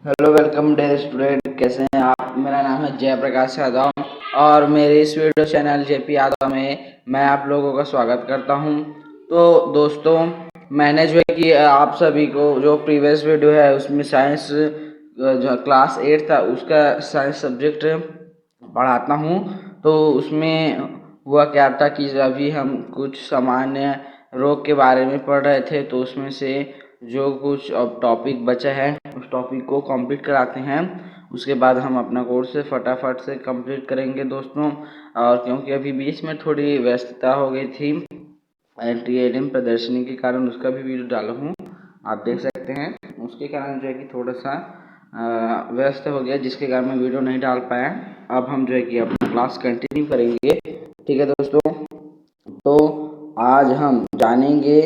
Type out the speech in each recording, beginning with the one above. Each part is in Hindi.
हेलो वेलकम डे स्टूडेंट, कैसे हैं आप। मेरा नाम है जयप्रकाश यादव और मेरे इस वीडियो चैनल जेपी यादव में मैं आप लोगों का स्वागत करता हूं। तो दोस्तों, मैंने जो है कि आप सभी को जो प्रीवियस वीडियो है उसमें साइंस जो क्लास 8 था उसका साइंस सब्जेक्ट पढ़ाता हूं। तो उसमें हुआ क्या था कि अभी हम कुछ सामान्य रोग के बारे में पढ़ रहे थे, तो उसमें से जो कुछ अब टॉपिक बचा है उस टॉपिक को कंप्लीट कराते हैं। उसके बाद हम अपना कोर्स फटाफट से कंप्लीट करेंगे दोस्तों। और क्योंकि अभी बीच में थोड़ी व्यस्तता हो गई थी एंटी प्रदर्शनी के कारण, उसका भी वीडियो डाला हूँ, आप देख सकते हैं। उसके कारण जो है कि थोड़ा सा व्यस्त हो गया, जिसके कारण मैं वीडियो नहीं डाल पाया। अब हम जो है कि अपना क्लास कंटिन्यू करेंगे, ठीक है दोस्तों। तो आज हम जानेंगे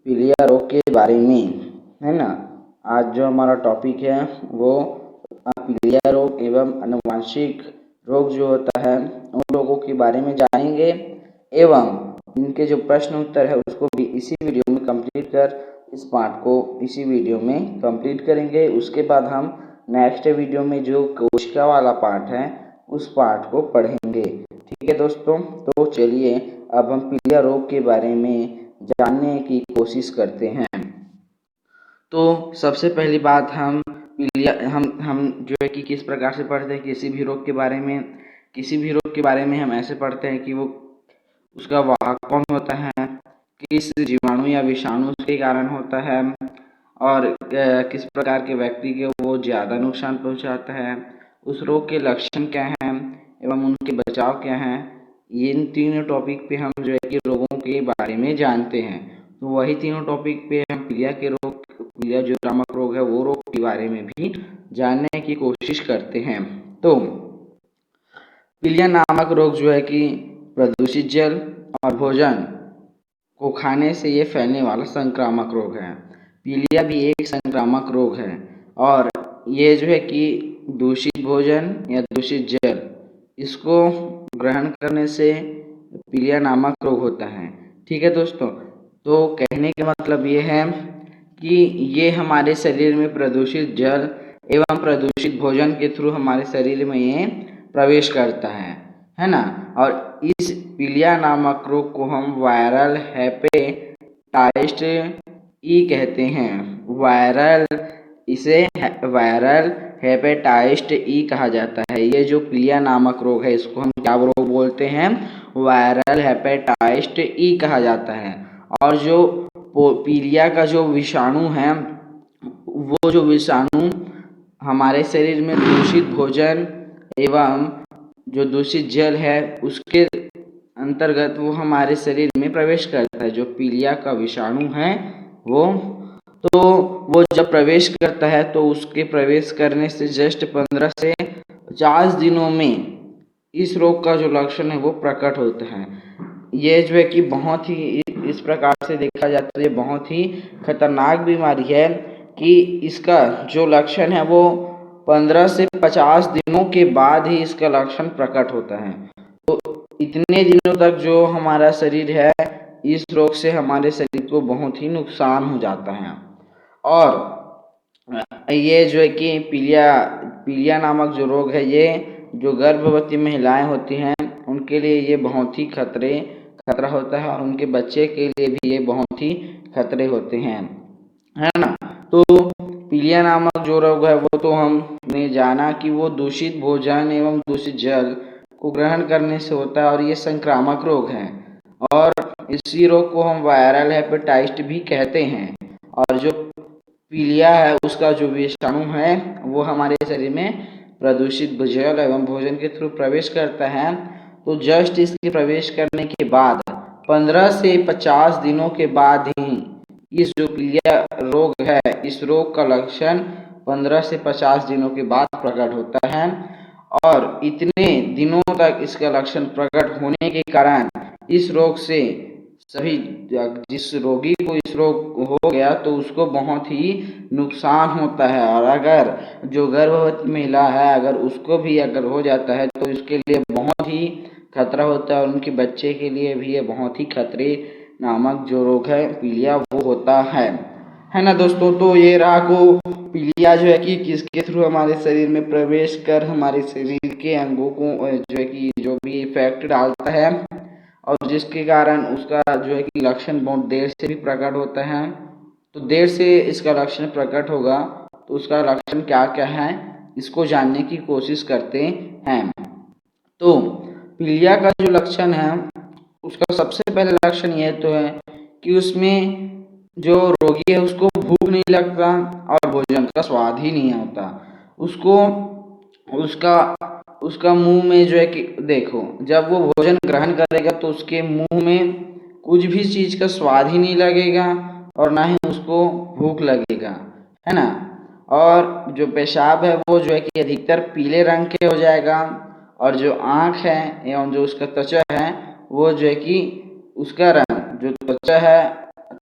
पीलिया रोग के बारे में, है ना। आज जो हमारा टॉपिक है वो पीलिया रोग एवं आनुवंशिक रोग जो होता है उन लोगों के बारे में जानेंगे, एवं इनके जो प्रश्न उत्तर है उसको भी इसी वीडियो में कंप्लीट कर इस पार्ट को इसी वीडियो में कंप्लीट करेंगे। उसके बाद हम नेक्स्ट वीडियो में जो कोशिका वाला पार्ट है उस पार्ट को पढ़ेंगे, ठीक है दोस्तों। तो चलिए अब हम पीलिया रोग के बारे में जानने की कोशिश करते हैं। तो सबसे पहली बात, हम पीलिया हम जो है कि किस प्रकार से पढ़ते हैं किसी भी रोग के बारे में। किसी भी रोग के बारे में हम ऐसे पढ़ते हैं कि वो उसका वाहक कौन होता है, किस जीवाणु या विषाणु के कारण होता है, और किस प्रकार के व्यक्ति के वो ज़्यादा नुकसान पहुंचाता है, उस रोग के लक्षण क्या हैं एवं उनके बचाव क्या हैं। इन तीनों टॉपिक पे हम जो है कि रोगों के बारे में जानते हैं। तो वही तीनों टॉपिक पे हम पीलिया जो नामक रोग है वो रोग के बारे में भी जानने की कोशिश करते हैं। तो पीलिया नामक रोग जो है कि प्रदूषित जल और भोजन को खाने से ये फैलने वाला संक्रामक रोग है। पीलिया भी एक संक्रामक रोग है और ये जो है कि दूषित भोजन या दूषित जल इसको ग्रहण करने से पीलिया नामक रोग होता है, ठीक है दोस्तों। तो कहने का मतलब ये है कि ये हमारे शरीर में प्रदूषित जल एवं प्रदूषित भोजन के थ्रू हमारे शरीर में ये प्रवेश करता है ना। और इस पीलिया नामक रोग को हम वायरल हेपेटाइटिस ई कहते हैं। इसे वायरल हेपेटाइटिस ई कहा जाता है। ये जो पीलिया नामक रोग है इसको हम क्या रोग बोलते हैं, वायरल हेपेटाइटिस ई कहा जाता है। और जो पीलिया का जो विषाणु है वो जो विषाणु हमारे शरीर में दूषित भोजन एवं जो दूषित जल है उसके अंतर्गत वो हमारे शरीर में प्रवेश करता है। जो पीलिया का विषाणु है वो जब प्रवेश करता है तो उसके प्रवेश करने से जस्ट 15 से 50 दिनों में इस रोग का जो लक्षण है वो प्रकट होता है। ये जो है कि बहुत ही इस प्रकार से देखा जाता है, ये बहुत ही खतरनाक बीमारी है कि इसका जो लक्षण है वो 15 से 50 दिनों के बाद ही इसका लक्षण प्रकट होता है। तो इतने दिनों तक जो हमारा शरीर है इस रोग से हमारे शरीर को बहुत ही नुकसान हो जाता है। और ये जो है कि पीलिया नामक जो रोग है ये जो गर्भवती महिलाएं होती हैं उनके लिए ये बहुत ही खतरा होता है और उनके बच्चे के लिए भी ये बहुत ही खतरे होते हैं, है ना। तो पीलिया नामक जो रोग है वो तो हमने जाना कि वो दूषित भोजन एवं दूषित जल को ग्रहण करने से होता है और ये संक्रामक रोग है। और इसी रोग को हम वायरल हेपेटाइटिस भी कहते हैं। और जो पीलिया है उसका जो विषाणु है वो हमारे शरीर में प्रदूषित जल एवं भोजन के थ्रू प्रवेश करता है। तो जस्ट इसके प्रवेश करने के बाद 15 से 50 दिनों के बाद ही इस जो पीलिया रोग है इस रोग का लक्षण 15 से 50 दिनों के बाद प्रकट होता है। और इतने दिनों तक इसका लक्षण प्रकट होने के कारण इस रोग से सभी जिस रोगी को इस रोग हो गया तो उसको बहुत ही नुकसान होता है। और अगर जो गर्भवती महिला है अगर उसको भी अगर हो जाता है तो इसके लिए बहुत ही खतरा होता है और उनके बच्चे के लिए भी ये बहुत ही खतरे नामक जो रोग है पीलिया वो होता है। है ना दोस्तों। तो ये रहा को पीलिया जो है कि किसके थ्रू हमारे शरीर में प्रवेश कर हमारे शरीर के अंगों को जो है कि जो भी इफेक्ट डालता है, और जिसके कारण उसका जो है कि लक्षण बहुत देर से भी प्रकट होता है। तो देर से इसका लक्षण प्रकट होगा, तो उसका लक्षण क्या क्या है इसको जानने की कोशिश करते हैं। तो पीलिया का जो लक्षण है, उसका सबसे पहला लक्षण यह तो है कि उसमें जो रोगी है उसको भूख नहीं लगता और भोजन का स्वाद ही नहीं आता उसको। उसका उसका मुंह में जो है कि देखो, जब वो भोजन ग्रहण करेगा तो उसके मुंह में कुछ भी चीज का स्वाद ही नहीं लगेगा और ना ही उसको भूख लगेगा, है ना। और जो पेशाब है वो जो है कि अधिकतर पीले रंग के हो जाएगा, और जो आँख है एवं जो उसका त्वचा है वो जो है कि उसका रंग, जो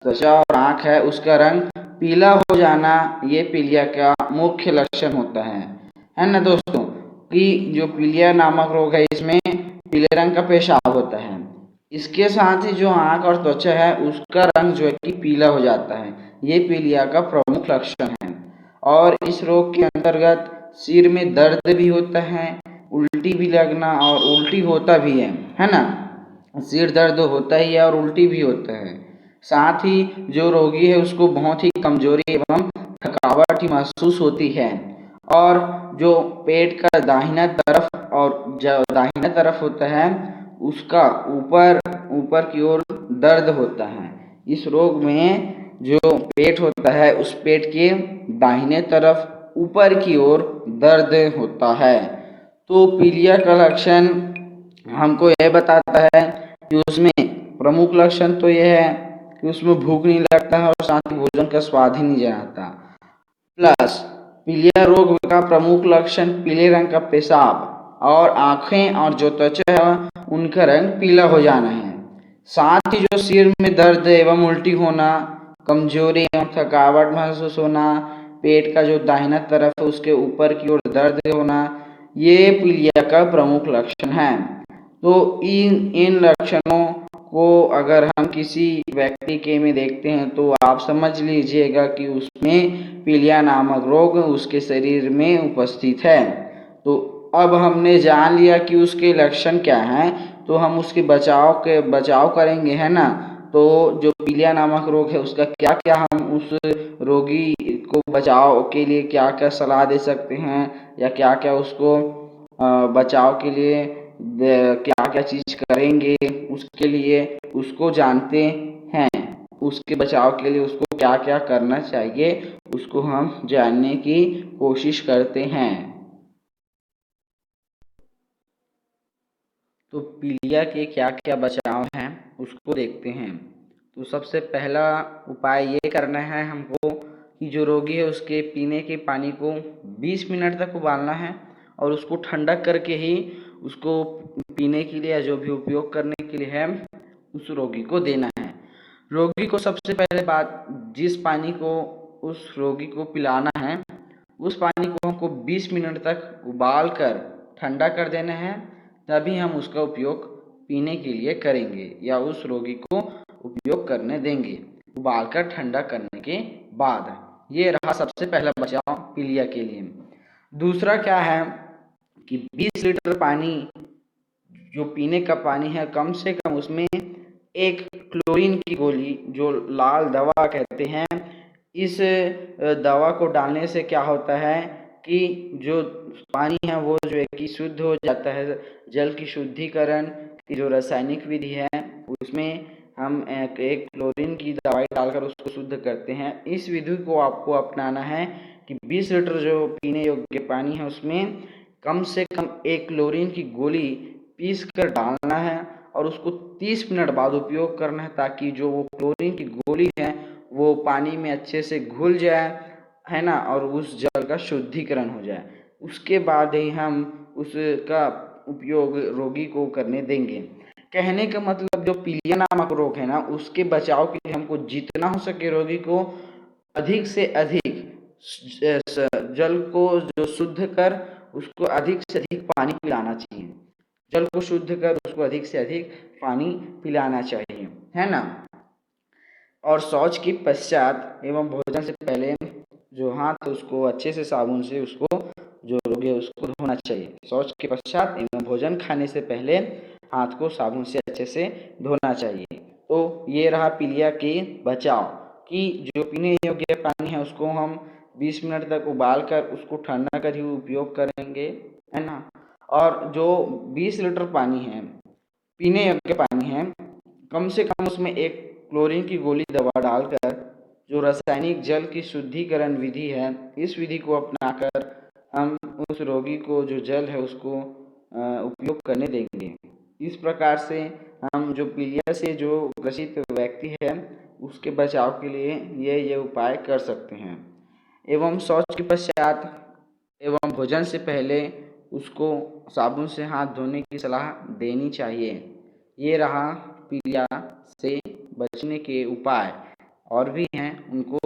त्वचा और आँख है उसका रंग पीला हो जाना, ये पीलिया का मुख्य लक्षण होता है ना दोस्तों। कि जो पीलिया नामक रोग है इसमें पीले रंग का पेशाब होता है, इसके साथ ही जो आँख और त्वचा है उसका रंग जो है कि पीला हो जाता है, ये पीलिया का प्रमुख लक्षण है। और इस रोग के अंतर्गत सिर में दर्द भी होता है, उल्टी भी लगना, और उल्टी होता भी है ना। सिर दर्द होता ही है और उल्टी भी होता है। साथ ही जो रोगी है उसको बहुत ही कमजोरी एवं थकावट ही महसूस होती है। और जो पेट का दाहिना तरफ और जो दाहिना तरफ होता है उसका ऊपर ऊपर की ओर दर्द होता है। इस रोग में जो पेट होता है उस पेट के दाहिने तरफ ऊपर की ओर दर्द होता है। तो पीलिया का लक्षण हमको यह बताता है कि उसमें प्रमुख लक्षण तो यह है कि उसमें भूख नहीं लगता है और साथ ही भोजन का स्वाद ही नहीं आता। प्लस पीलिया रोग का प्रमुख लक्षण पीले रंग का पेशाब और आँखें और जो त्वचा है उनका रंग पीला हो जाना है। साथ ही जो सिर में दर्द एवं उल्टी होना, कमजोरी एवं थकावट महसूस होना, पेट का जो दाहिना तरफ है उसके ऊपर की ओर दर्द होना, ये पीलिया का प्रमुख लक्षण है। तो इन लक्षणों को अगर हम किसी व्यक्ति के में देखते हैं तो आप समझ लीजिएगा कि उसमें पीलिया नामक रोग उसके शरीर में उपस्थित है। तो अब हमने जान लिया कि उसके लक्षण क्या हैं, तो हम उसके बचाव करेंगे, है ना। तो जो पीलिया नामक रोग है उसका क्या क्या हम उस रोगी को बचाव के लिए क्या क्या सलाह दे सकते हैं, या क्या क्या उसको बचाव के लिए क्या क्या चीज करेंगे उसके लिए, उसको जानते हैं। उसके बचाव के लिए उसको क्या क्या करना चाहिए उसको हम जानने की कोशिश करते हैं। तो पीलिया के क्या क्या बचाव हैं उसको देखते हैं। तो सबसे पहला उपाय ये करना है हमको कि जो रोगी है उसके पीने के पानी को 20 मिनट तक उबालना है और उसको ठंडा करके ही उसको पीने के लिए या जो भी उपयोग करने के लिए है उस रोगी को देना है। रोगी को सबसे पहले बात, जिस पानी को उस रोगी को पिलाना है उस पानी को हमको 20 मिनट तक उबाल कर ठंडा कर देना है, तभी हम उसका उपयोग पीने के लिए करेंगे या उस रोगी को उपयोग करने देंगे उबाल कर ठंडा करने के बाद। ये रहा सबसे पहला बचाव पीलिया के लिए। दूसरा क्या है कि 20 लीटर पानी जो पीने का पानी है कम से कम उसमें एक क्लोरीन की गोली, जो लाल दवा कहते हैं, इस दवा को डालने से क्या होता है कि जो पानी है वो जो है कि शुद्ध हो जाता है। जल की शुद्धिकरण की जो रासायनिक विधि है उसमें हम एक क्लोरीन की दवाई डालकर उसको शुद्ध करते हैं। इस विधि को आपको अपनाना है कि 20 लीटर जो पीने योग्य पानी है उसमें कम से कम एक क्लोरीन की गोली पीस कर डालना है और उसको 30 मिनट बाद उपयोग करना है, ताकि जो वो क्लोरीन की गोली है वो पानी में अच्छे से घुल जाए, है ना, और उस जल का शुद्धिकरण हो जाए। उसके बाद ही हम उसका उपयोग रोगी को करने देंगे। कहने का मतलब जो पीलिया नामक रोग है ना उसके बचाव के लिए हमको जितना हो सके रोगी को अधिक से अधिक जल को जो शुद्ध कर उसको अधिक से अधिक पानी पिलाना चाहिए। जल को शुद्ध कर उसको अधिक से अधिक पानी पिलाना चाहिए, है ना। और शौच के पश्चात एवं भोजन से पहले जो हाथ उसको अच्छे से साबुन से उसको जो रोगी है उसको धोना चाहिए। शौच के पश्चात एवं भोजन खाने से पहले हाथ को साबुन से अच्छे से धोना चाहिए। तो ये रहा पीलिया के बचाव कि जो पीने योग्य पानी है उसको हम 20 मिनट तक उबाल कर उसको ठंडा कर ही उपयोग करेंगे, है ना। और जो 20 लीटर पानी है पीने योग्य पानी है, कम से कम उसमें एक क्लोरीन की गोली दवा डालकर जो रासायनिक जल की शुद्धिकरण विधि है, इस विधि को अपनाकर हम उस रोगी को जो जल है उसको उपयोग करने देंगे। इस प्रकार से हम जो पीलिया से जो ग्रसित व्यक्ति है उसके बचाव के लिए ये उपाय कर सकते हैं। एवं शौच के पश्चात एवं भोजन से पहले उसको साबुन से हाथ धोने की सलाह देनी चाहिए। ये रहा पीलिया से बचने के उपाय, और भी हैं उनको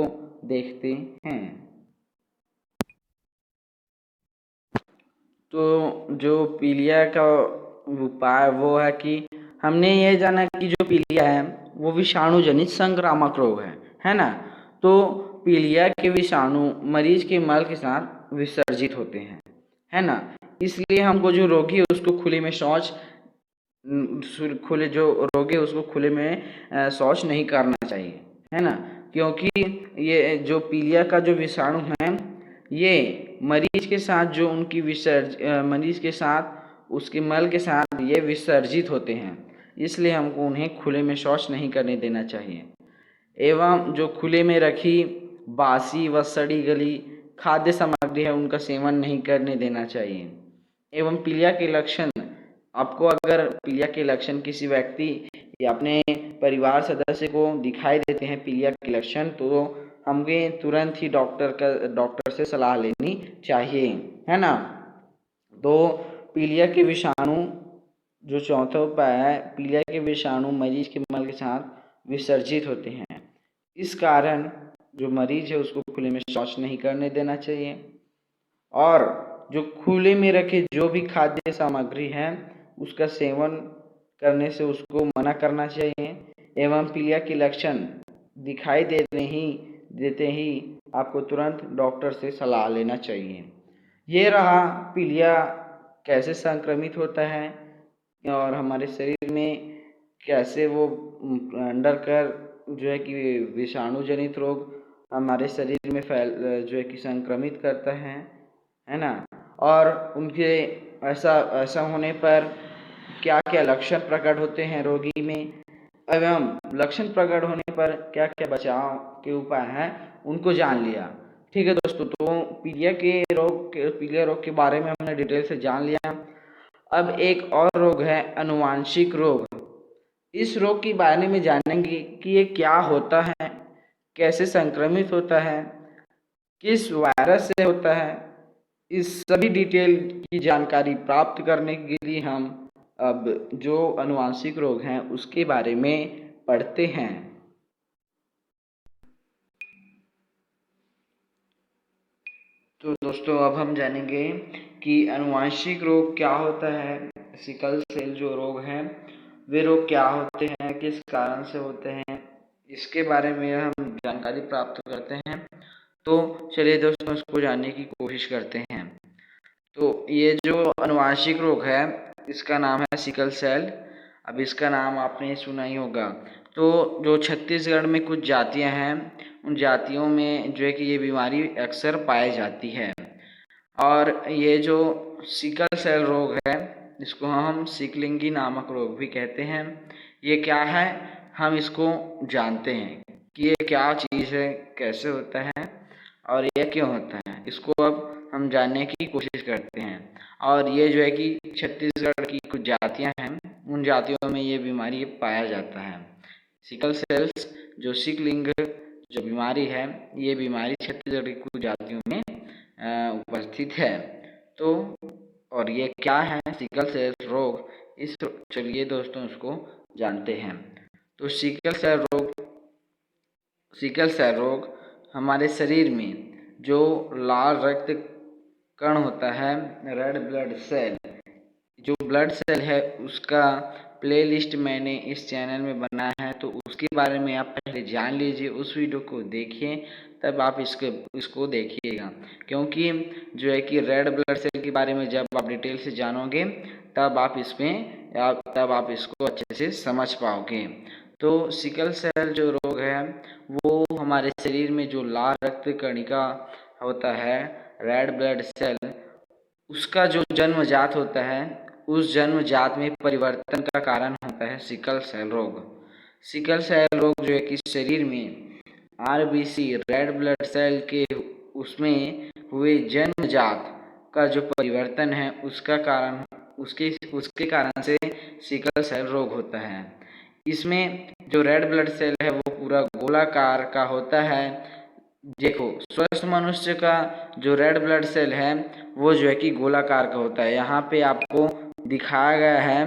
देखते हैं। तो जो पीलिया का उपाय वो है कि हमने ये जाना कि जो पीलिया है वो विषाणु जनित संक्रामक रोग है ना। तो पीलिया के विषाणु मरीज के मल के साथ विसर्जित होते हैं, है ना। इसलिए हमको जो रोगी है उसको खुले में शौच खुले जो रोगी है उसको खुले में शौच नहीं करना चाहिए, है ना। क्योंकि ये जो पीलिया का जो विषाणु है ये मरीज के साथ जो उनकी मरीज के साथ उसके मल के साथ ये विसर्जित होते हैं, इसलिए हमको उन्हें खुले में शौच नहीं करने देना चाहिए। एवं जो खुले में रखी बासी व सड़ी गली खाद्य सामग्री है उनका सेवन नहीं करने देना चाहिए। एवं पीलिया के लक्षण, आपको अगर पीलिया के लक्षण किसी व्यक्ति या अपने परिवार सदस्य को दिखाई देते हैं पीलिया के लक्षण, तो हमें तुरंत ही डॉक्टर से सलाह लेनी चाहिए, है ना। तो पीलिया के विषाणु जो चौथा उपाय है, पीलिया के विषाणु मरीज के मल के साथ विसर्जित होते हैं। इस कारण जो मरीज है उसको खुले में शौच नहीं करने देना चाहिए। और जो खुले में रखे जो भी खाद्य सामग्री है उसका सेवन करने से उसको मना करना चाहिए। एवं पीलिया के लक्षण दिखाई देते ही आपको तुरंत डॉक्टर से सलाह लेना चाहिए। ये रहा पीलिया कैसे संक्रमित होता है और हमारे शरीर में कैसे वो अंडर कर जो है कि विषाणु जनित रोग हमारे शरीर में जो है कि संक्रमित करता है ना। और उनके ऐसा होने पर क्या क्या लक्षण प्रकट होते हैं रोगी में, एवं लक्षण प्रकट होने पर क्या क्या बचाव के उपाय हैं उनको जान लिया। ठीक है दोस्तों, तो पीलिया रोग के बारे में हमने डिटेल से जान लिया। अब एक और रोग है अनुवांशिक रोग। इस रोग के बारे में जानेंगे कि ये क्या होता है, कैसे संक्रमित होता है, किस वायरस से होता है। इस सभी डिटेल की जानकारी प्राप्त करने के लिए हम अब जो अनुवांशिक रोग हैं उसके बारे में पढ़ते हैं। तो दोस्तों अब हम जानेंगे कि अनुवांशिक रोग क्या होता है, सिकल सेल जो रोग हैं वे रोग क्या होते हैं, किस कारण से होते हैं, इसके बारे में हम जानकारी प्राप्त करते हैं। तो चलिए दोस्तों इसको जानने की कोशिश करते हैं। तो ये जो अनुवांशिक रोग है इसका नाम है सिकल सेल। अब इसका नाम आपने सुना ही होगा। तो जो छत्तीसगढ़ में कुछ जातियां हैं उन जातियों में जो है कि ये बीमारी अक्सर पाई जाती है। और ये जो सिकल सेल रोग है इसको हम सिकलिंगी नामक रोग भी कहते हैं। ये क्या है हम इसको जानते हैं कि ये क्या चीज़ है, कैसे होता है और ये क्यों होता है, इसको अब हम जानने की कोशिश करते हैं। और ये जो है कि छत्तीसगढ़ की कुछ जातियां हैं उन जातियों में ये बीमारी पाया जाता है। सिकल सेल्स जो सिकलिंग जो बीमारी है ये बीमारी छत्तीसगढ़ की कुछ जातियों में उपस्थित है। तो और ये क्या है सिकल सेल रोग, इस चलिए दोस्तों उसको जानते हैं। तो सिकल सेल रोग हमारे शरीर में जो लाल रक्त कण होता है, रेड ब्लड सेल, जो ब्लड सेल है उसका प्लेलिस्ट मैंने इस चैनल में बनाया है, तो उसके बारे में आप पहले जान लीजिए, उस वीडियो को देखिए, तब आप इसको देखिएगा। क्योंकि जो है कि रेड ब्लड सेल के बारे में जब आप डिटेल से जानोगे तब आप इसको अच्छे से समझ पाओगे। तो सिकल सेल जो रोग है वो हमारे शरीर में जो लाल रक्त कणिका होता है, रेड ब्लड सेल, उसका जो जन्मजात होता है, उस जन्मजात में परिवर्तन का कारण होता है सिकल सेल रोग। सिकल सेल रोग जो है कि शरीर में आरबीसी रेड ब्लड सेल के उसमें हुए जन्मजात का जो परिवर्तन है उसके कारण से सिकल सेल रोग होता है। इसमें जो रेड ब्लड सेल है वो पूरा गोलाकार का होता है। देखो, स्वस्थ मनुष्य का जो रेड ब्लड सेल है वो जो है कि गोलाकार का होता है। यहाँ पे आपको दिखाया गया है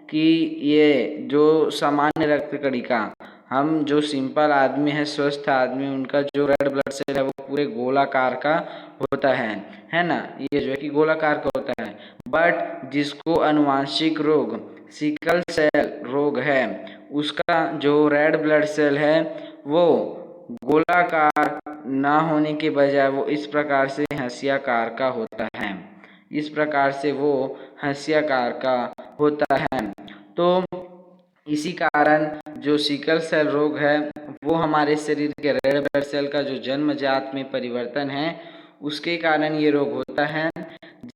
कि ये जो सामान्य रक्त कणिका, हम जो सिंपल आदमी है, स्वस्थ आदमी, उनका जो रेड ब्लड सेल है वो पूरे गोलाकार का होता है ना, ये जो है कि गोलाकार का होता है। बट जिसको अनुवांशिक रोग सिकल सेल रोग है, उसका जो रेड ब्लड सेल है वो गोलाकार ना होने के बजाय वो इस प्रकार से हंसियाकार का होता है। इस प्रकार से वो हंसियाकार का होता है। तो इसी कारण जो सिकल सेल रोग है वो हमारे शरीर के रेड ब्लड सेल का जो जन्मजात में परिवर्तन है उसके कारण ये रोग होता है,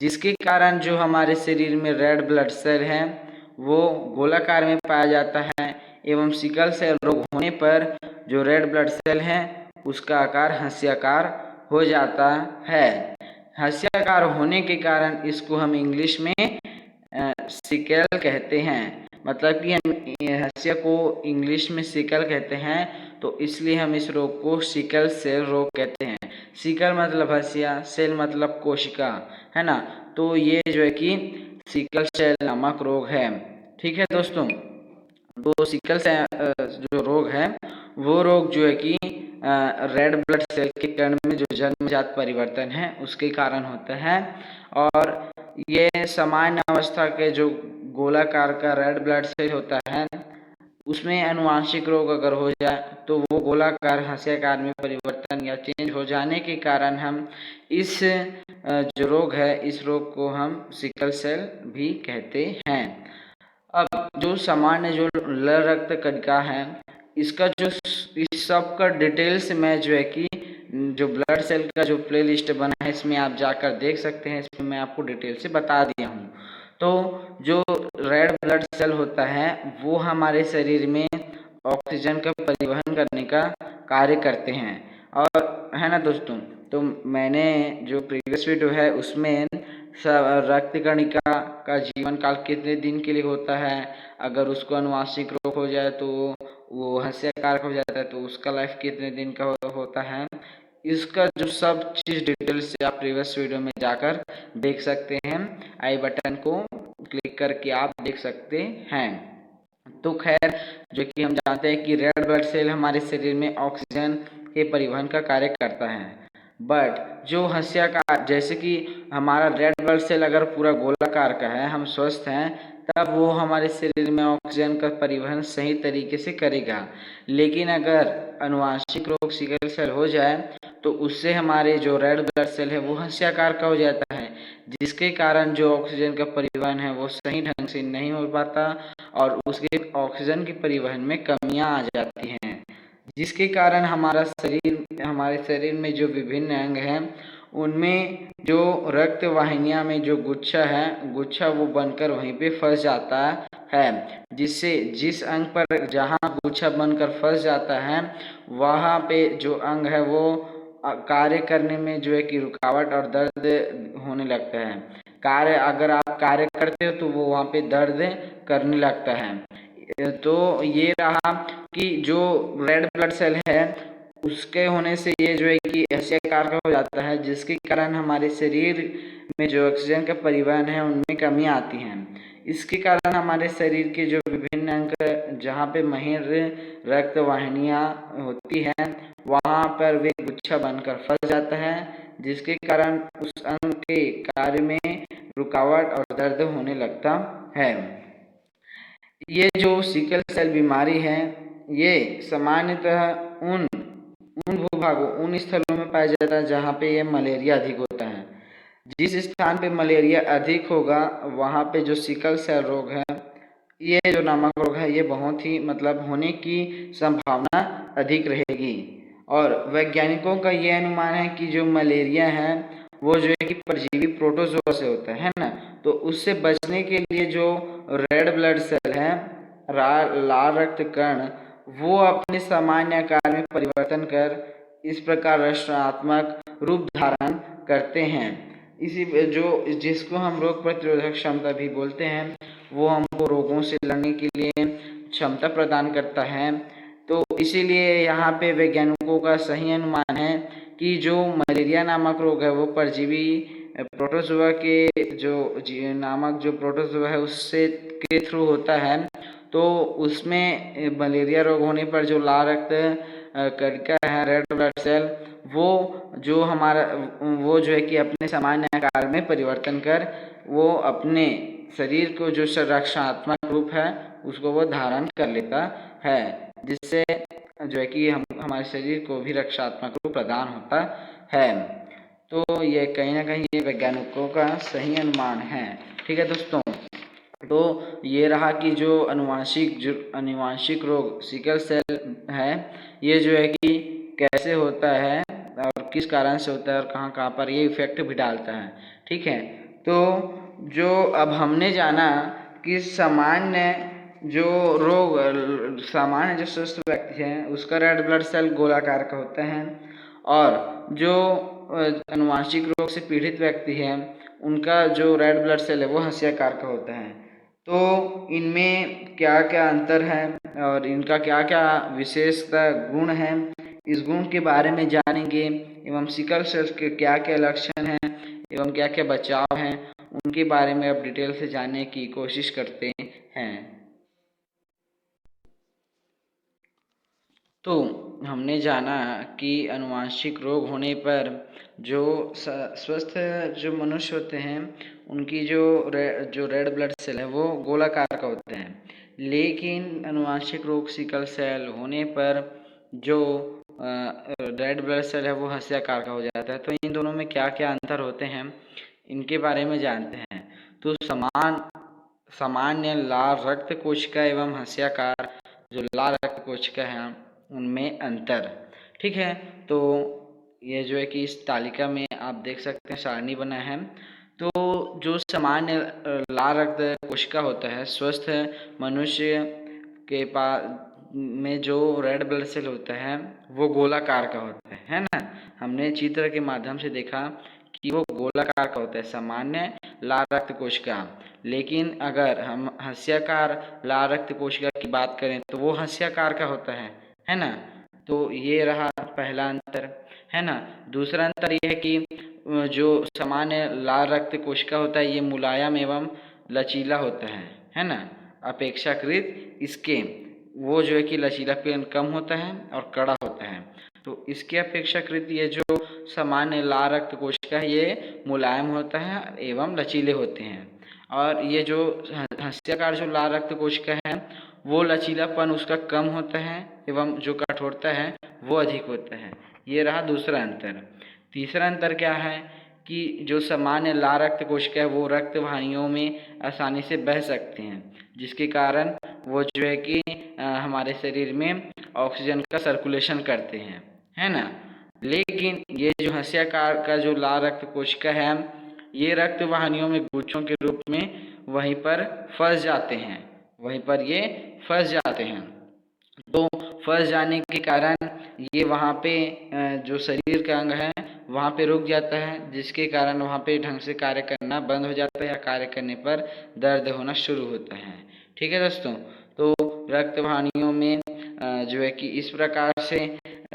जिसके कारण जो हमारे शरीर में रेड ब्लड सेल है वो गोलाकार में पाया जाता है। एवं सिकल सेल रोग होने पर जो रेड ब्लड सेल है उसका आकार हंसियाकार हो जाता है। हंसियाकार होने के कारण इसको हम इंग्लिश में सिकल कहते हैं। मतलब कि हम हंसिया को इंग्लिश में सिकल कहते हैं, तो इसलिए हम इस रोग को सिकल सेल रोग कहते हैं। सिकल मतलब हंसिया, सेल मतलब कोशिका, है ना। तो ये जो है कि सिकल सेल नामक रोग है। ठीक है दोस्तों, तो सिकल सेल जो रोग है वो रोग जो है कि रेड ब्लड सेल के कण में जो जन्मजात परिवर्तन है उसके कारण होता है। और ये सामान्य अवस्था के जो गोलाकार का रेड ब्लड सेल होता है उसमें अनुवांशिक रोग अगर हो जाए तो वो गोलाकार हंसियाकार में परिवर्तन या चेंज हो जाने के कारण हम इस जो रोग है इस रोग को हम सिकल सेल भी कहते हैं। अब जो सामान्य जो लाल रक्त कणिका है इसका जो इस सब का डिटेल्स में जो है कि जो ब्लड सेल का जो प्ले लिस्ट बना है इसमें आप जाकर देख सकते हैं। इसमें मैं आपको डिटेल से बता दिया हूँ। तो जो रेड ब्लड सेल होता है वो हमारे शरीर में ऑक्सीजन का परिवहन करने का कार्य करते हैं, और है ना दोस्तों। तो मैंने जो प्रीवियस वीडियो है उसमें रक्त कणिका का जीवन काल कितने दिन के लिए होता है, अगर उसको अनुवांशिक रोग हो जाए तो वो हंसियाकार हो जाता है तो उसका लाइफ कितने दिन का होता है, इसका जो सब चीज़ डिटेल से आप प्रीवियस वीडियो में जाकर देख सकते हैं। आई बटन को क्लिक करके आप देख सकते हैं। तो खैर, जो कि हम जानते हैं कि रेड ब्लड सेल हमारे शरीर में ऑक्सीजन के परिवहन का कार्य करता है। बट जो हंसियाकार, जैसे कि हमारा रेड ब्लड सेल अगर पूरा गोलाकार का है, हम स्वस्थ हैं, तब वो हमारे शरीर में ऑक्सीजन का परिवहन सही तरीके से करेगा। लेकिन अगर अनुवांशिक रोग सिकल सेल हो जाए तो उससे हमारे जो रेड ब्लड सेल है वो हंसियाकार का हो जाता है, जिसके कारण जो ऑक्सीजन का परिवहन है वो सही ढंग से नहीं हो पाता और उसके ऑक्सीजन के परिवहन में कमियां आ जाती हैं, जिसके कारण हमारे शरीर में जो विभिन्न अंग हैं उनमें जो रक्त वाहिनियां में जो गुच्छा वो बनकर वहीं पे फंस जाता है, जिससे जिस अंग पर जहां गुच्छा बनकर फंस जाता है वहां पे जो अंग है वो कार्य करने में जो है कि रुकावट और दर्द होने लगता है। अगर आप कार्य करते हो तो वो वहाँ पे दर्द करने लगता है। तो ये रहा कि जो रेड ब्लड सेल है उसके होने से ये जो है कि ऐसे आकार का हो जाता है, जिसके कारण हमारे शरीर में जो ऑक्सीजन का परिवहन है उनमें कमी आती है। इसके कारण हमारे शरीर के जो विभिन्न अंग जहाँ पे महीन रक्त वाहिनियाँ होती हैं वहाँ पर वे गुच्छा बनकर फंस जाता है, जिसके कारण उस अंग के कार्य में रुकावट और दर्द होने लगता है। ये जो सिकल सेल बीमारी है ये सामान्यतः उन उन स्थलों में पाया जाता है जहाँ पे ये मलेरिया अधिक होता है। जिस स्थान पे मलेरिया अधिक होगा वहाँ पे जो सिकल सेल रोग है, ये जो नामक रोग है, ये बहुत ही होने की संभावना अधिक रहेगी। और वैज्ञानिकों का ये अनुमान है कि जो मलेरिया है वो जो है कि परजीवी प्रोटोजोआ से होता है ना। तो उससे बचने के लिए जो रेड ब्लड सेल है, लाल रक्त कण, वो अपने सामान्य आकार में परिवर्तन कर इस प्रकार रक्षणात्मक रूप धारण करते हैं। इसी जो जिसको हम रोग प्रतिरोधक क्षमता भी बोलते हैं, वो हमको रोगों से लड़ने के लिए क्षमता प्रदान करता है। तो इसीलिए यहाँ पे वैज्ञानिकों का सही अनुमान है कि जो मलेरिया नामक रोग है वो परजीवी प्रोटोजोआ के नामक जो प्रोटोजोआ है उससे के थ्रू होता है। तो उसमें मलेरिया रोग होने पर जो लाल रक्त कणिका है, रेड ब्लड सेल, वो जो जो है कि अपने सामान्य आकार में परिवर्तन कर वो अपने शरीर को जो रक्षात्मक रूप है उसको वो धारण कर लेता है, जिससे जो है कि हमारे शरीर को भी रक्षात्मक रूप प्रदान होता है। तो ये कहीं ना कहीं ये वैज्ञानिकों का सही अनुमान है। ठीक है दोस्तों, तो ये रहा कि जो अनुवांशिक रोग सिकल सेल है, ये जो है कि कैसे होता है और किस कारण से होता है और कहाँ कहाँ पर ये इफेक्ट भी डालता है। ठीक है, तो जो अब हमने जाना कि सामान्य जो स्वस्थ व्यक्ति है उसका रेड ब्लड सेल गोलाकार का होता है, और जो अनुवांशिक रोग से पीड़ित व्यक्ति है उनका जो रेड ब्लड सेल है वो हंसियाकार का होता है। तो इनमें क्या क्या अंतर है और इनका क्या क्या विशेषता गुण है, इस गुण के बारे में जानेंगे, एवं सिकल सेल के क्या क्या लक्षण हैं एवं क्या क्या बचाव हैं, उनके बारे में अब डिटेल से जानने की कोशिश करते हैं। तो हमने जाना कि अनुवांशिक रोग होने पर जो स्वस्थ जो मनुष्य होते हैं उनकी जो रेड ब्लड सेल है वो गोलाकार का होते हैं, लेकिन अनुवांशिक रोग सिकल सेल होने पर जो रेड ब्लड सेल है वो हंसियाकार का हो जाता है। तो इन दोनों में क्या क्या अंतर होते हैं इनके बारे में जानते हैं। तो सामान्य लाल रक्त कोशिका एवं हंसियाकार जो लाल रक्त कोशिका है उनमें अंतर। ठीक है, तो ये जो है कि इस तालिका में आप देख सकते हैं सारणी बना है। तो जो सामान्य लाल रक्त कोशिका होता है स्वस्थ मनुष्य के पास में जो रेड ब्लड सेल होता है वो गोलाकार का होता है ना। हमने चित्र के माध्यम से देखा कि वो गोलाकार का होता है सामान्य लाल रक्त कोशिका, लेकिन अगर हम हंसियाकार लाल रक्त कोशिका की बात करें तो वो हंसियाकार का होता है ना। तो ये रहा पहला अंतर, है ना। दूसरा अंतर ये है कि जो सामान्य लाल रक्त कोशिका होता है ये मुलायम एवं लचीला होता है ना। अपेक्षाकृत इसके वो जो है कि लचीलापन कम होता है और कड़ा होता है। तो इसके अपेक्षाकृत ये जो सामान्य लाल रक्त कोशिका है ये मुलायम होता है एवं लचीले होते हैं, और ये जो हंसियाकार जो लाल रक्त कोशिका है वो लचीलापन उसका कम होता है एवं जो कठोरता है वो अधिक होता है। ये रहा दूसरा अंतर। तीसरा अंतर क्या है कि जो सामान्य लाल रक्त कोशिका है वो रक्त वाहिनियों में आसानी से बह सकते हैं, जिसके कारण वो जो है कि हमारे शरीर में ऑक्सीजन का सर्कुलेशन करते हैं, है ना। लेकिन ये जो हंसियाकार का जो लाल रक्त कोशिका है ये रक्त वाहिनियों में गुच्छों के रूप में वहीं पर फंस जाते हैं। तो फंस जाने के कारण ये वहाँ पे जो शरीर का अंग है वहाँ पे रुक जाता है, जिसके कारण वहाँ पे ढंग से कार्य करना बंद हो जाता है या कार्य करने पर दर्द होना शुरू होता है। ठीक है दोस्तों, तो रक्त वाहिनियों में जो है कि इस प्रकार से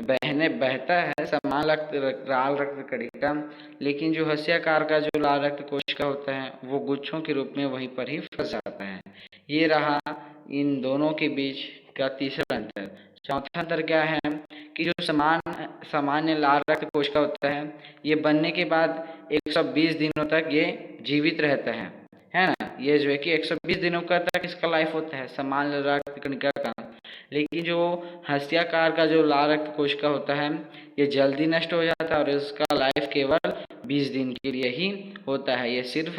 बहता है समान लाल रक्त कणिका, लेकिन जो हंसियाकार का जो लाल रक्त कोशिका होता है वो गुच्छों के रूप में वहीं पर ही फंस जाता है। ये रहा इन दोनों के बीच का तीसरा अंतर। चौथा अंतर क्या है कि जो सामान्य लाल रक्त कोशिका होता है ये बनने के बाद 120 दिनों तक ये जीवित रहता है। है ना। ये जो है कि 120 दिनों का तक इसका लाइफ होता है सामान्य रक्त कणिका का। लेकिन जो हस्ताकार का जो लाल रक्त कोशिका होता है ये जल्दी नष्ट हो जाता है और इसका लाइफ केवल 20 दिन के लिए ही होता है। ये सिर्फ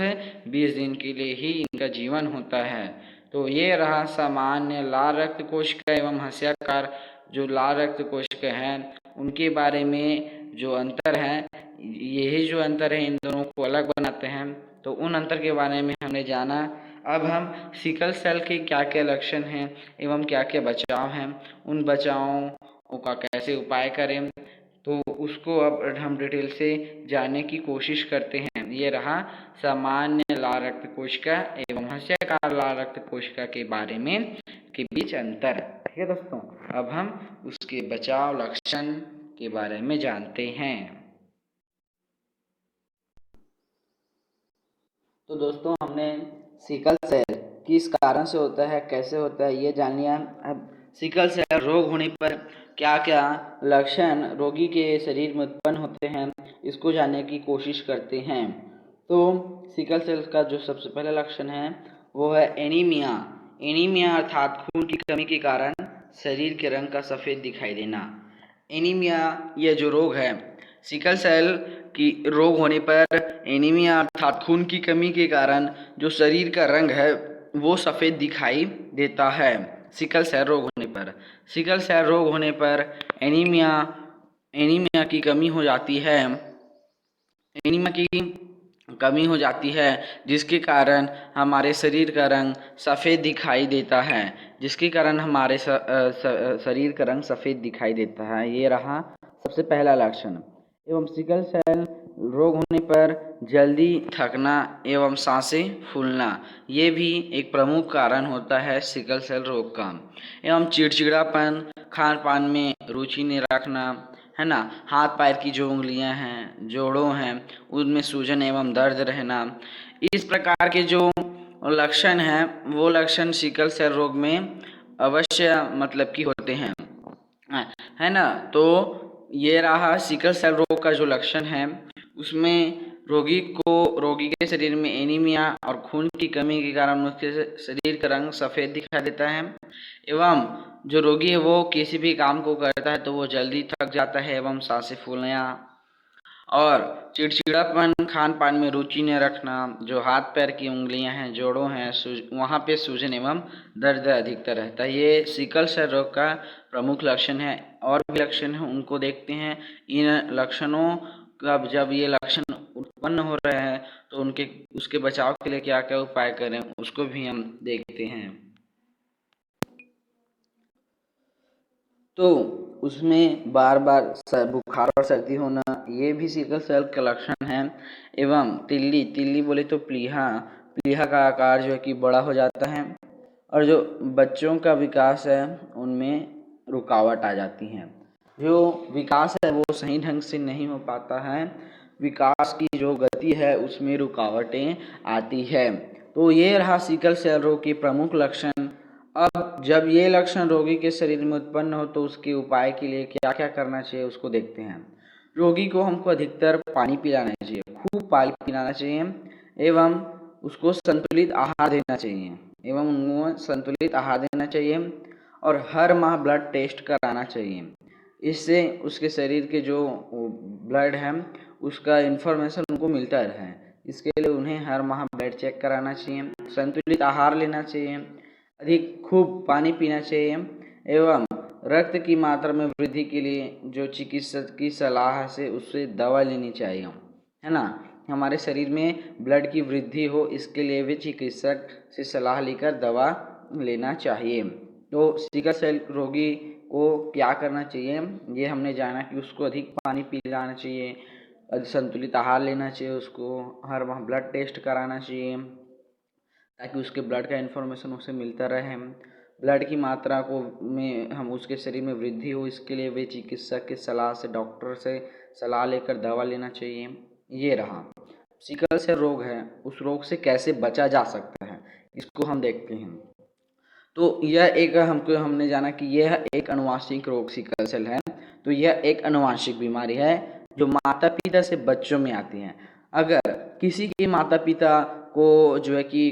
20 दिन के लिए ही इनका जीवन होता है। तो ये रहा सामान्य लाल रक्त कोशिका एवं हस्ताकार जो लाल रक्त कोशिका हैं उनके बारे में जो अंतर है, यही जो अंतर है इन दोनों को अलग बनाते हैं। तो उन अंतर के बारे में हमने जाना। अब हम सिकल सेल के क्या क्या लक्षण हैं एवं क्या क्या बचाव हैं, उन बचावों का कैसे उपाय करें, तो उसको अब हम डिटेल से जानने की कोशिश करते हैं। ये रहा सामान्य लाल रक्त कोशिका एवं हस्ताकार लाल रक्त कोशिका के बारे में के बीच अंतर। ठीक है दोस्तों, अब हम उसके बचाव लक्षण के बारे में जानते हैं। तो दोस्तों हमने सिकल सेल किस कारण से होता है, कैसे होता है, ये जान लिया। अब सिकल सेल रोग होने पर क्या क्या लक्षण रोगी के शरीर में उत्पन्न होते हैं, इसको जानने की कोशिश करते हैं। तो सिकल सेल का जो सबसे पहला लक्षण है वो है एनीमिया। एनीमिया अर्थात खून की कमी के कारण शरीर के रंग का सफ़ेद दिखाई देना। एनीमिया यह जो रोग है, सिकल सेल की रोग होने पर एनीमिया अर्थात खून की कमी के कारण जो शरीर का रंग है वो सफ़ेद दिखाई देता है। सिकल सेल रोग होने पर, सिकल सेल रोग होने पर एनीमिया की कमी हो जाती है। एनीमिया की कमी हो जाती है जिसके कारण हमारे शरीर का रंग सफ़ेद दिखाई देता है, जिसके कारण हमारे शरीर का रंग सफ़ेद दिखाई देता है। ये रहा सबसे पहला लक्षण। एवं सिकल सेल रोग होने पर जल्दी थकना एवं सांसें फूलना, ये भी एक प्रमुख कारण होता है सिकल सेल रोग का। एवं चिड़चिड़ापन, खान पान में रुचि नहीं रखना, है ना। हाथ पैर की जो उंगलियां हैं, जोड़ों हैं, उनमें सूजन एवं दर्द रहना, इस प्रकार के जो लक्षण हैं वो लक्षण सिकल सेल रोग में अवश्य मतलब कि होते हैं, है ना। तो ये रहा सिकल सेल रोग का जो लक्षण है, उसमें रोगी के शरीर में एनीमिया और खून की कमी के कारण उसके शरीर का रंग सफ़ेद दिखाई देता है। एवं जो रोगी है वो किसी भी काम को करता है तो वो जल्दी थक जाता है एवं सांसें फूलना और चिड़चिड़ापन, खान पान में रुचि न रखना, जो हाथ पैर की उंगलियां हैं, जोड़ों हैं, वहाँ पे सूजन एवं दर्द अधिकतर रहता है। ये सिकल सेल रोग का प्रमुख लक्षण है। और भी लक्षण हैं उनको देखते हैं। इन लक्षणों का जब ये लक्षण उत्पन्न हो रहे हैं तो उसके बचाव के लिए क्या क्या उपाय करें उसको भी हम देखते हैं। तो उसमें बार बार बुखार और सर्दी होना, ये भी सिकल सेल का लक्षण है। एवं तिल्ली बोले तो प्लीहा का आकार जो है कि बड़ा हो जाता है और जो बच्चों का विकास है उनमें रुकावट आ जाती है। जो विकास है वो सही ढंग से नहीं हो पाता है, विकास की जो गति है उसमें रुकावटें आती है। तो ये रहा सिकल सेल रोग की प्रमुख लक्षण। अब जब ये लक्षण रोगी के शरीर में उत्पन्न हो तो उसके उपाय के लिए क्या क्या करना चाहिए उसको देखते हैं। रोगी को हमको अधिकतर पानी पिलाना चाहिए, खूब पानी पिलाना चाहिए एवं उसको संतुलित आहार देना चाहिए और हर माह ब्लड टेस्ट कराना चाहिए। इससे उसके शरीर के जो ब्लड है उसका इन्फॉर्मेशन उनको मिलता रहे। इसके लिए उन्हें हर माह ब्लड चेक कराना चाहिए, संतुलित आहार लेना चाहिए, अधिक खूब पानी पीना चाहिए एवं रक्त की मात्रा में वृद्धि के लिए जो चिकित्सक की सलाह से उससे दवा लेनी चाहिए, है ना। हमारे शरीर में ब्लड की वृद्धि हो इसके लिए भी चिकित्सक से सलाह लेकर दवा लेना चाहिए। तो सिकल सेल रोगी को क्या करना चाहिए ये हमने जाना कि उसको अधिक पानी पिलाना चाहिए, संतुलित आहार लेना चाहिए, उसको हर माह ब्लड टेस्ट कराना चाहिए ताकि उसके ब्लड का इन्फॉर्मेशन उसे मिलता रहे। ब्लड की मात्रा में हम उसके शरीर में वृद्धि हो इसके लिए वे चिकित्सक की सलाह से, डॉक्टर से सलाह लेकर दवा लेना चाहिए। ये रहा सिकल सेल रोग है, उस रोग से कैसे बचा जा सकता है इसको हम देखते हैं। तो यह एक हमने जाना कि यह एक अनुवांशिक रोग सिकल सेल है। तो यह एक अनुवांशिक बीमारी है जो माता पिता से बच्चों में आती है। अगर किसी के माता पिता को जो है कि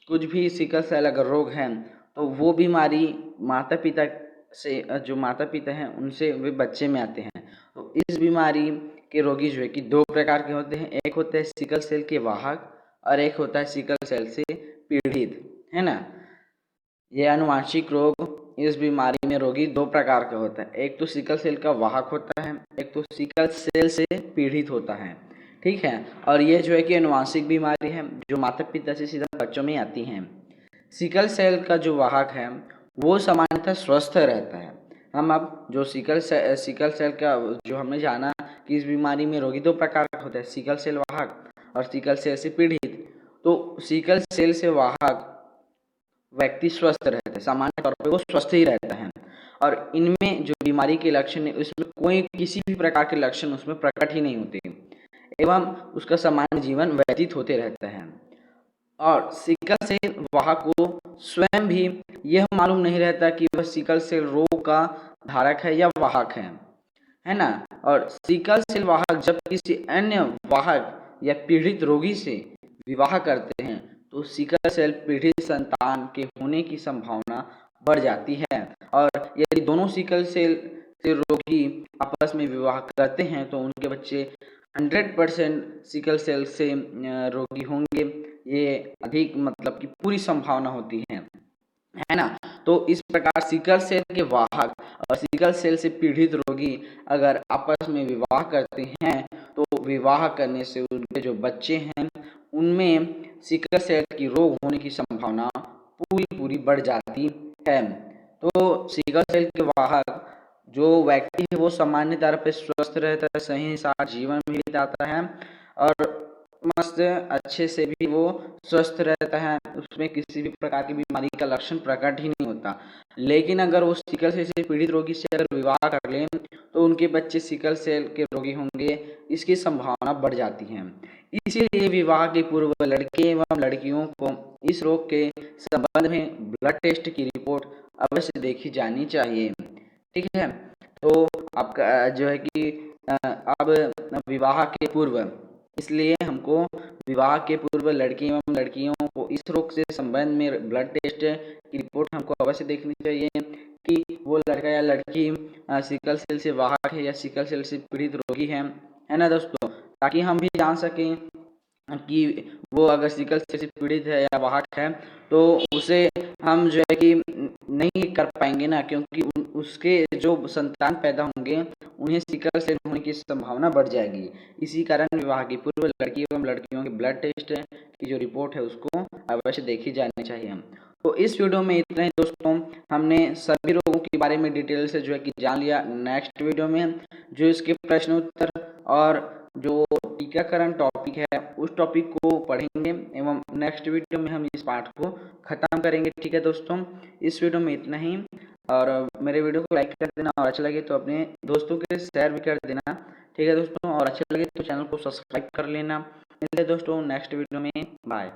कुछ भी सिकल सेल अगर रोग है तो वो बीमारी माता पिता से जो माता पिता हैं उनसे वे बच्चे में आते हैं। तो इस बीमारी के रोगी जो है कि दो प्रकार के होते हैं, एक होता है सिकल सेल के वाहक और एक होता है सिकल सेल से पीड़ित, है ना। ये आनुवांशिक रोग इस बीमारी में रोगी दो प्रकार का होता है, एक तो सिकल सेल का वाहक होता है, एक तो सिकल सेल से पीड़ित होता है, ठीक है। और ये जो है कि आनुवांशिक बीमारी है जो माता पिता से सीधा बच्चों में आती हैं। सिकल सेल का जो वाहक है वो सामान्यतः स्वस्थ रहता है। हम अब जो सिकल सेल का जो हमने जाना कि इस बीमारी में रोगी दो प्रकार का होता है, सिकल सेल वाहक और सिकल सेल से पीड़ित। तो सिकल सेल से वाहक व्यक्ति स्वस्थ रहता है, सामान्य तौर पे वो स्वस्थ ही रहता है और इनमें जो बीमारी के लक्षण है उसमें कोई किसी भी प्रकार के लक्षण उसमें प्रकट ही नहीं होते एवं उसका सामान्य जीवन व्यतीत होते रहता है। और सिकल सेल वाहक को स्वयं भी यह मालूम नहीं रहता कि वह सिकल सेल रोग का धारक है या वाहक है ना। और सिकल सेल वाहक जब किसी अन्य वाहक या पीड़ित रोगी से विवाह करते हैं तो सिकल सेल पीड़ित संतान के होने की संभावना बढ़ जाती है। और यदि दोनों सिकल सेल से रोगी आपस में विवाह करते हैं तो उनके बच्चे 100% सिकल सेल से रोगी होंगे, ये अधिक मतलब कि पूरी संभावना होती है ना। तो इस प्रकार सिकल सेल के वाहक और सिकल सेल से पीड़ित रोगी अगर आपस में विवाह करते हैं तो विवाह करने से उनके जो बच्चे हैं उनमें सिकल सेल की रोग होने की संभावना पूरी बढ़ जाती है। तो सिकल सेल के वाहक जो व्यक्ति है वो सामान्य तौर पर स्वस्थ रहता है, सही साथ जीवन भी बिताता है और मस्त अच्छे से भी वो स्वस्थ रहता है, उसमें किसी भी प्रकार की बीमारी का लक्षण प्रकट ही नहीं होता। लेकिन अगर वो सिकल सेल से पीड़ित रोगी से अगर विवाह कर लें तो उनके बच्चे सिकल सेल के रोगी होंगे, इसकी संभावना बढ़ जाती है। इसीलिए विवाह के पूर्व लड़के एवं लड़कियों को इस रोग के संबंध में ब्लड टेस्ट की रिपोर्ट अवश्य देखी जानी चाहिए, ठीक है। तो आपका जो है कि अब विवाह के पूर्व, इसलिए हमको विवाह के पूर्व लड़की एवं लड़कियों को इस रोग से संबंध में ब्लड टेस्ट की रिपोर्ट हमको अवश्य देखनी चाहिए कि वो लड़का या लड़की सिकल सेल से वाहक है या सिकल सेल से पीड़ित रोगी है ना दोस्तों, ताकि हम भी जान सकें कि वो अगर सिकल सेल से पीड़ित है या वाहक है तो उसे हम जो है कि नहीं कर पाएंगे ना, क्योंकि उसके जो संतान पैदा होंगे उन्हें सिकल सेल होने की संभावना बढ़ जाएगी। इसी कारण विवाह के पूर्व लड़की एवं लड़कियों के ब्लड टेस्ट की जो रिपोर्ट है उसको अवश्य देखी जानी चाहिए। तो इस वीडियो में इतना ही दोस्तों, हमने सभी रोगों के बारे में डिटेल से जो है कि जान लिया। नेक्स्ट वीडियो में जो इसके प्रश्न उत्तर और जो टीकाकरण टॉपिक है उस टॉपिक को पढ़ेंगे एवं नेक्स्ट वीडियो में हम इस पाठ को खत्म करेंगे, ठीक है दोस्तों। इस वीडियो में इतना ही और मेरे वीडियो को लाइक कर देना और अच्छा लगे तो अपने दोस्तों के शेयर भी कर देना, ठीक है दोस्तों। और अच्छा लगे तो चैनल को सब्सक्राइब कर लेना। मिलते हैं दोस्तों नेक्स्ट वीडियो में, बाय।